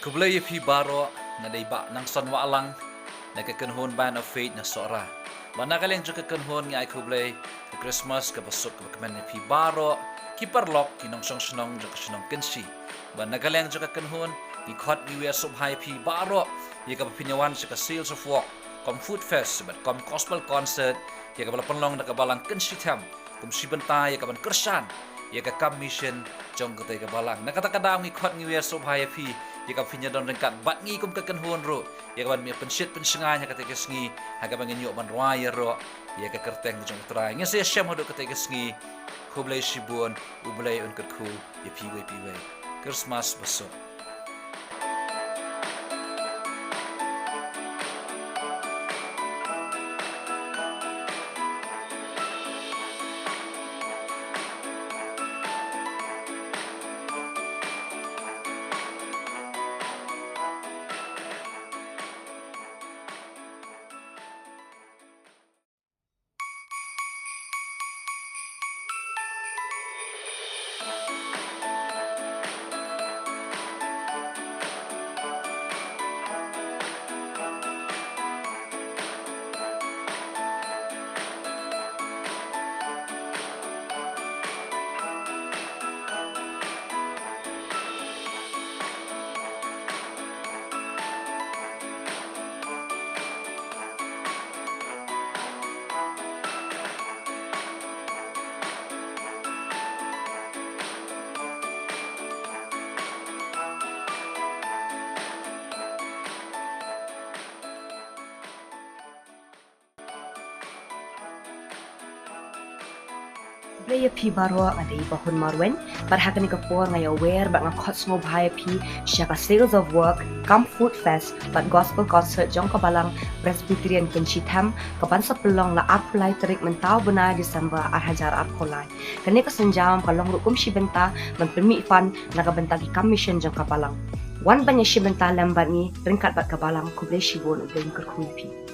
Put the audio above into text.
Kublay pi baro na dayba ng sanwalang nagkakanhon ban of faith na sora. Managaling jo kakanhon nga ay kublay ka Christmas kapasok kapakaman pi baro kiparlok kinong song jo kasinong kinsi. Managaling jo kakanhon ikot niwer subhay pi baro ikapapinyawan sa sales of walk kom food fest but kom gospel concert ikapapanlong nakabalang Kynshithem kum sibantay ikapan Kyrshan ika mission jong katay Balang nakatakadam ikot niwer subhay pi jika pinya don rengkat bat ngi kum kakanhon ro jika ban mi pensit pensenganya kata kesngi haga bangin yo ban roya ro jika kerteng jong trai ngi se syam hodo kata kesngi kublai shibun ublai un katku ye piwe Christmas besok. Playa pi baro ada bahun marwen parhakan ni kapor ngai aware bak ngakot smo bahaya pi syaka sales of work camp food fest but gospel concert jong Balang Presbyterian Kynshithem kapan sepelong la apulai terik mentau benar Desember hajar apulai kene kesenjam kalong rukum shibenta men permit fan naga bentagi commission jong Balang wan banyak shibenta lambat ni ringkat bat Balang kublai shibon ublai kerkuipi